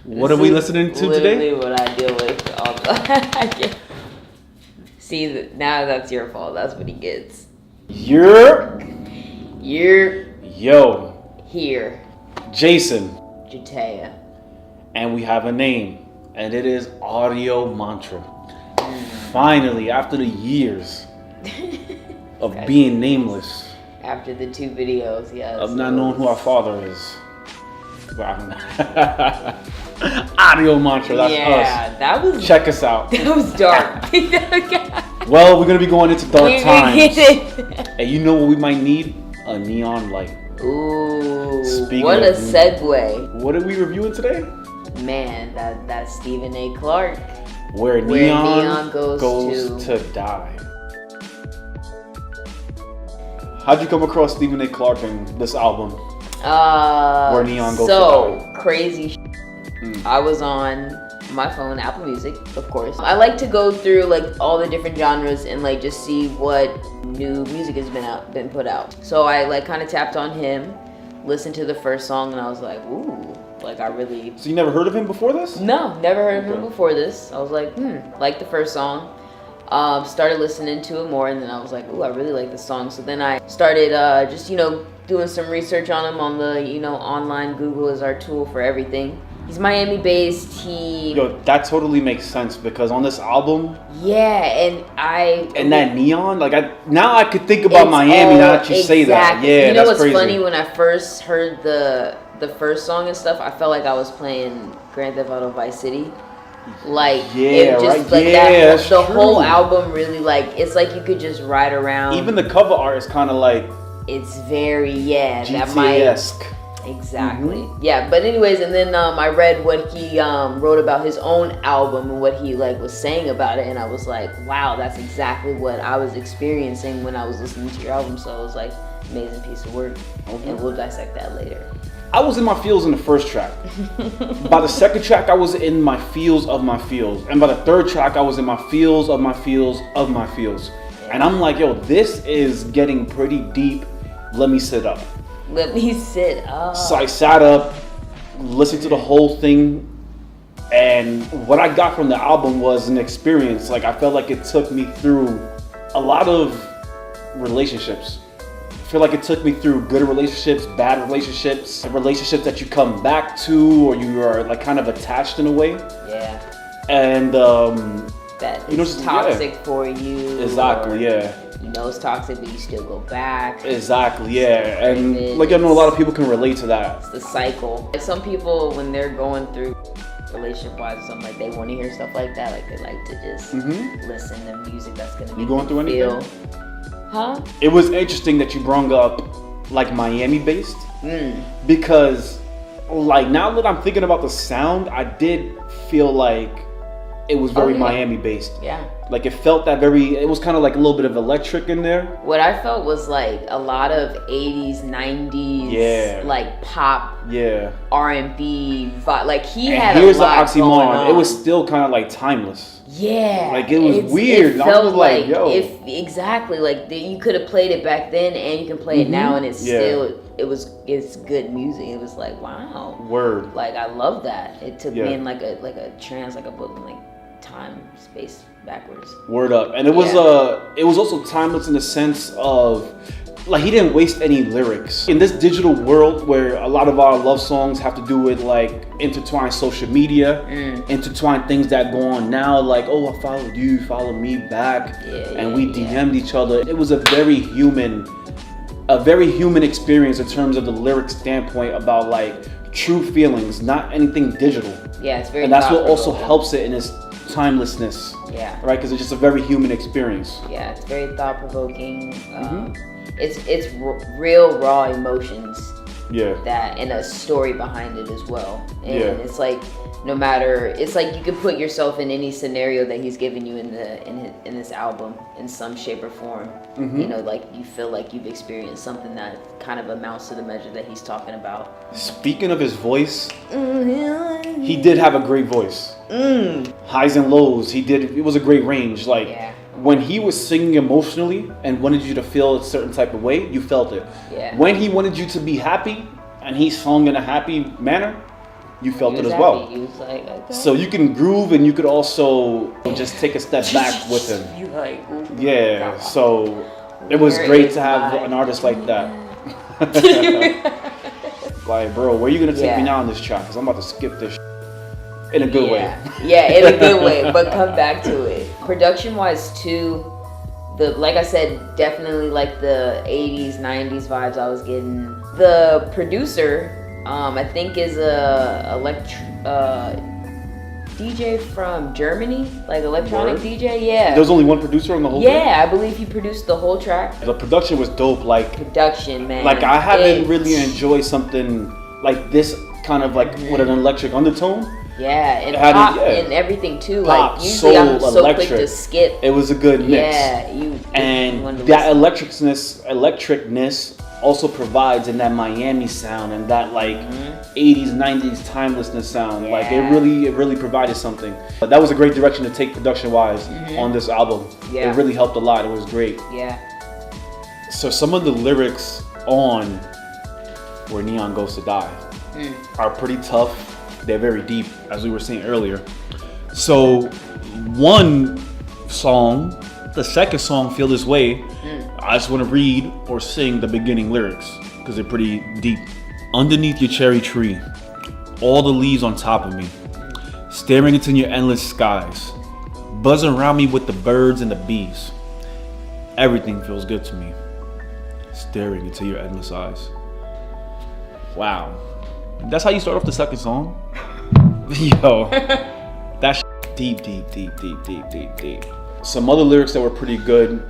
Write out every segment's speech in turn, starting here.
What are we listening to today? Literally what I deal with all the See, now that's your fault. That's what he gets. You're Yo. Here. Jason. Jatea. And we have a name. And it is Audio Mantra. Finally, after the years of being nameless. After the 2 videos, yes. Of not knowing who our father is. Audio Mantra, that's us. Yeah, that was... Check us out. That was dark. Well, we're going to be going into dark times. And you know what we might need? A neon light. Ooh, Speaking what a of, segue. What are we reviewing today? Man, that's Stephen A. Clark. Where neon goes to die. How'd you come across Stephen A. Clark and this album? Where neon goes to die. Crazy I was on my phone, Apple Music, of course. I like to go through like all the different genres and like just see what new music has been put out. So I like kind of tapped on him, listened to the first song, and I was like, ooh, like I really... So you never heard of him before this? No, never heard of him before this. I was like, like the first song. Started listening to it more, and then I was like, ooh, I really like this song. So then I started just, doing some research on him on the, online. Google is our tool for everything. He's Miami-based. Yo, that totally makes sense because on this album... Yeah, and that neon, now I could think about Miami now that you say that. Yeah, that's what's crazy. Funny? When I first heard the first song and stuff, I felt like I was playing Grand Theft Auto Vice City. The whole album really it's like you could just ride around. Even the cover art is kind of like... It's very, GTA-esque. Exactly. Yeah, but anyways, and then I read what he wrote about his own album and what he was saying about it, and I was like, wow, that's exactly what I was experiencing when I was listening to your album. So it was like amazing piece of work, and we'll dissect that later. I was in my feels in the first track. By the second track, I was in my feels of my feels, and by the third track, I was in my feels of my feels of my feels. And I'm like, yo, this is getting pretty deep. Let me sit up. Let me sit up. So I sat up, listened to the whole thing, and what I got from the album was an experience. I felt like it took me through a lot of relationships. I feel like it took me through good relationships, bad relationships, relationships that you come back to or you are kind of attached in a way. Yeah. And that is toxic for you. Exactly, yeah. You know it's toxic, but you still go back. Exactly, yeah. And I know a lot of people can relate to that. It's the cycle. Some people, when they're going through relationship-wise or something, they want to hear stuff like that. They like to just listen to music that's going to make going through feel. Anything? Huh? It was interesting that you brought up Miami-based because now that I'm thinking about the sound, I did feel like it was very Miami-based. Yeah. It felt that it was kind of a little bit of electric in there. What I felt was a lot of 80s, 90s, pop, R&B vibe. He had here's a lot the going oxymoron. on. It was still kind of timeless. Yeah. It was weird. It felt yo. Exactly. You could have played it back then and you can play it now and it's still... It's good music. It was wow. Word. I love that. It took me in a trance, a book in time, space, backwards. Word up. And it was it was also timeless in the sense of he didn't waste any lyrics. In this digital world where a lot of our love songs have to do with intertwined social media, intertwined things that go on now, oh, I followed you, follow me back, and we DM'd each other. It was a very human experience in terms of the lyric standpoint about true feelings, not anything digital. Yeah, it's very. And that's what also helps it in its timelessness. Yeah. Right, because it's just a very human experience. Yeah, it's very thought provoking. It's real raw emotions. Yeah. That and a story behind it as well. And it's no matter, it's you can put yourself in any scenario that he's given you in this album in some shape or form. You feel like you've experienced something that kind of amounts to the measure that he's talking about. Speaking of his voice, he did have a great voice. Highs and lows, it was a great range. When he was singing emotionally and wanted you to feel a certain type of way, you felt it. Yeah. When he wanted you to be happy and he sung in a happy manner, you felt He it was as well. happy. He was like, okay. So you can groove and you could also just take a step back with him. You like, ooh, Yeah, God. so it was Where great is to have my an artist like that. Like, bro, where are you gonna take Yeah. me now on this track? Because I'm about to skip this in a good way. Yeah, in a good way, but come back to it. Production-wise, too, like I said, definitely like the 80s, 90s vibes I was getting. The producer, I think, is a DJ from Germany, like electronic Word? DJ. Yeah. There was only one producer on the whole thing? Yeah, I believe he produced the whole track. The production was dope. Like Production, man. I haven't really enjoyed something like this kind of like with an electric undertone. Yeah, and It had pop it, yeah. and everything too. Pop, Like usually I'm soul, so electric. quick to skip. It was a good mix. Yeah, And wanted to that listen. electricness also provides in that Miami sound and that like 80s, 90s timelessness sound. Like it Yeah. really provided something. But that was a great direction to take production wise on this album. Yeah. It really helped a lot. It was great. Yeah. So some of the lyrics on Where Neon Goes to Die are pretty tough. They're very deep, as we were saying earlier. So one song, the second song, Feel This Way, I just want to read or sing the beginning lyrics because they're pretty deep. Underneath your cherry tree, all the leaves on top of me, staring into your endless skies, buzzing around me with the birds and the bees. Everything feels good to me, staring into your endless eyes. Wow. That's how you start off the second song? Yo, that's deep. Some other lyrics that were pretty good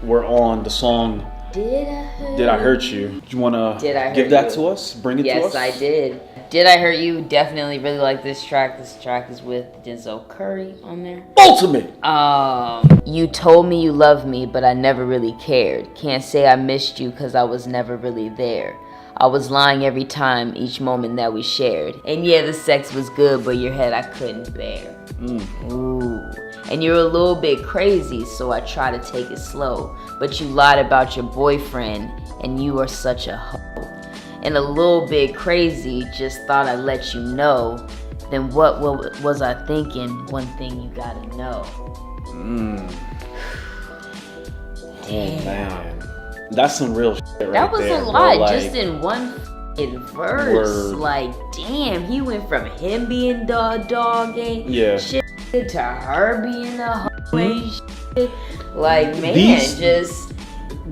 were on the song Did I Hurt You? Do you want to give that to us? Bring it to us? Yes, I did. Did I Hurt You? Definitely really like this track. This track is with Denzel Curry on there. Ultimate! You told me you loved me, but I never really cared. Can't say I missed you because I was never really there. I was lying every time, each moment that we shared. And yeah, the sex was good, but your head I couldn't bear. Ooh. And you're a little bit crazy, so I try to take it slow. But you lied about your boyfriend, and you are such a hoe. And a little bit crazy, just thought I'd let you know. Then what was I thinking? One thing you gotta know. Oh man. That's some real shit right That was there, a lot, bro. just in one verse. Word. Like, damn, he went from him being the dog ain't shit to her being a hoe ain't shit. Like, man,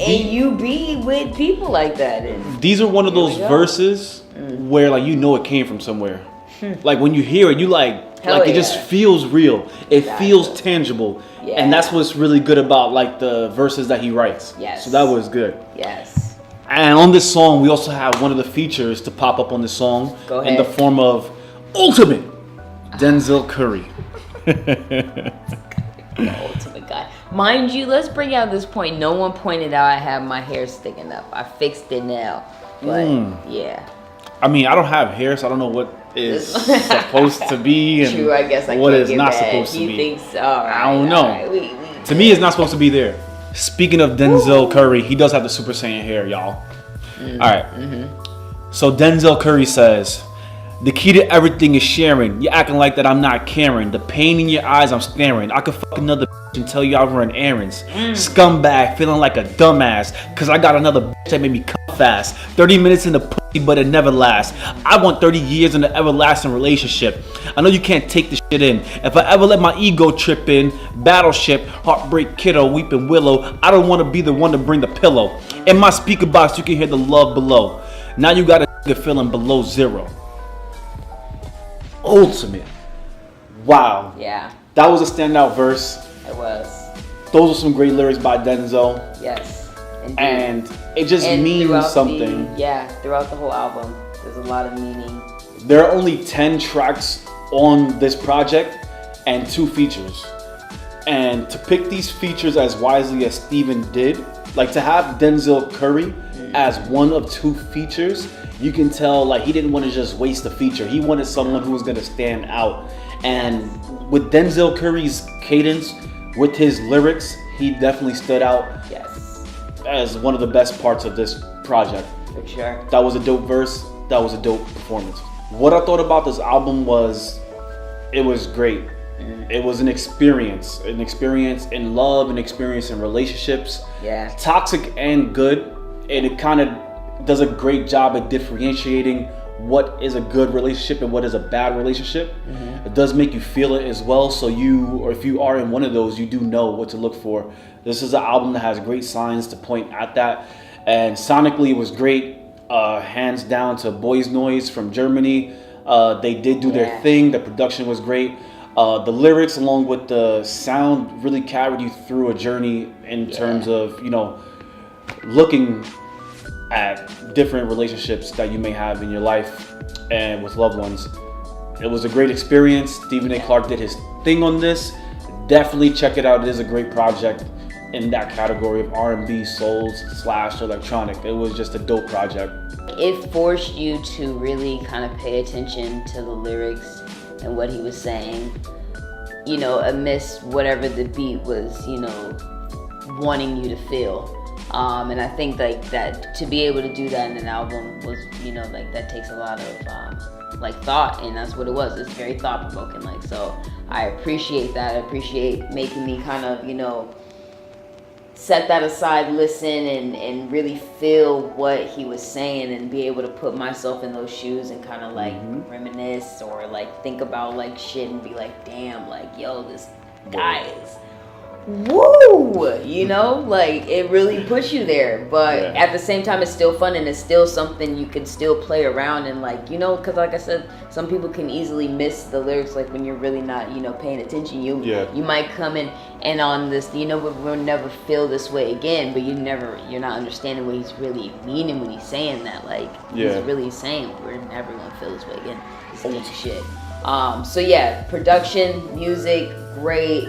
and you be with people like that. And these are one of those verses where like you know it came from somewhere. Like when you hear it, you like it just feels real. It feels tangible. Yeah. And that's what's really good about like the verses that he writes. Yes. So that was good. Yes. And on this song, we also have one of the features to pop up on this song Go in the ahead. form of Ultimate Denzel Curry. Ultimate guy. Mind you, let's bring out this point. No one pointed out I have my hair sticking up. I fixed it now. But yeah. I mean, I don't have hair, so I don't know what is supposed to be and True, I guess I what can't is get not mad. supposed to He be. thinks, all right, I don't know. all right, To me, it's not supposed to be there. Speaking of Denzel Curry, he does have the Super Saiyan hair, y'all. All right. So Denzel Curry says, the key to everything is sharing. You're acting like that I'm not caring. The pain in your eyes, I'm staring. I could fuck another bitch and tell you I run errands. Scumbag, feeling like a dumbass. Cause I got another bitch that made me come fast. 30 minutes in the pussy, but it never lasts. I want 30 years in an everlasting relationship. I know you can't take this shit in. If I ever let my ego trip in, battleship, heartbreak kiddo, weeping willow, I don't want to be the one to bring the pillow. In my speaker box, you can hear the love below. Now you got a feeling below zero. Ultimate. Wow. Yeah, That was a standout verse. it was. Those are some great lyrics by Denzel. Yes. Indeed. And it just And means throughout something. throughout the whole album, there's a lot of meaning. There are only 10 tracks on this project and 2 features. And to pick these features as wisely as Steven did, like to have Denzel Curry as one of 2 features, you can tell like he didn't want to just waste a feature. He wanted someone who was going to stand out. And with Denzel Curry's cadence, with his lyrics, he definitely stood out Yes, as one of the best parts of this project. for sure. That was a dope verse. That was a dope performance. What I thought about this album was, it was great. It was an experience in love, an experience in relationships. Yeah. Toxic and good, and it kind of does a great job at differentiating what is a good relationship and what is a bad relationship. It does make you feel it as well, so if you are in one of those, you do know what to look for. This is an album that has great signs to point at that, and sonically it was great. Hands down to Boys Noise from Germany. They did do their thing. The production was great. The lyrics along with the sound really carried you through a journey in terms of, looking at different relationships that you may have in your life and with loved ones. It was a great experience. Stephen A. Clark did his thing on this. Definitely check it out. It is a great project in that category of R&B, souls / electronic. It was just a dope project. It forced you to really kind of pay attention to the lyrics and what he was saying, amidst whatever the beat was, wanting you to feel. And I think that to be able to do that in an album was, that takes a lot of thought, and that's what it was. It's very thought provoking. So I appreciate that. I appreciate making me kind of, set that aside, listen, and really feel what he was saying, and be able to put myself in those shoes and kind of reminisce or think about shit and be like, damn, yo, this guy is woo, it really puts you there, but at the same time it's still fun, and it's still something you can still play around and because like I said, some people can easily miss the lyrics when you're really not paying attention. You might come in and on this we'll never feel this way again, but you're not understanding what he's really meaning when he's saying that. He's really saying we're never gonna feel this way again. It's deep shit. So yeah, production, music, great.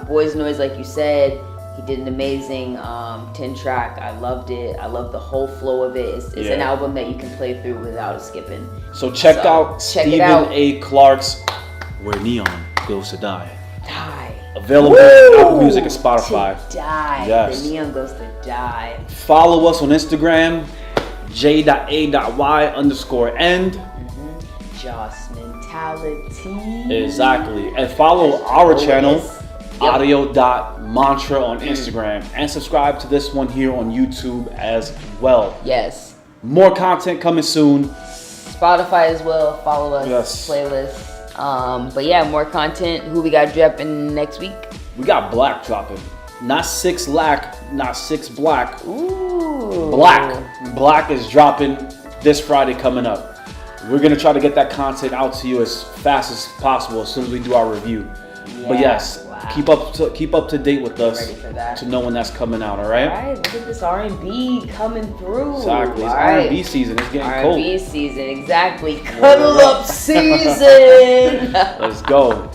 Boys Noise, like you said, he did an amazing 10-track. I loved it. I love the whole flow of it. It's an album that you can play through without skipping. So check out Stephen A. Clark's Where Neon Goes to Die. Available on Apple Music and Spotify. To die. Yes. The neon goes to die. Follow us on Instagram, j.a.y_end. Joss mentality. Exactly. And follow our channel, audio.mantra on Instagram. And subscribe to this one here on YouTube as well. Yes. More content coming soon. Spotify as well. Follow us. Yes. Playlist. But yeah, more content. Who we got dropping next week? We got Black dropping. Not 6 Lack, not 6 Black. Ooh. Black is dropping this Friday coming up. We're going to try to get that content out to you as fast as possible as soon as we do our review. But yes, keep up to date with us to know when that's coming out, all right? All right, look at this R&B coming through. Exactly. It's R&B season. It's getting cold. R&B season, exactly. Cuddle up season. Let's go.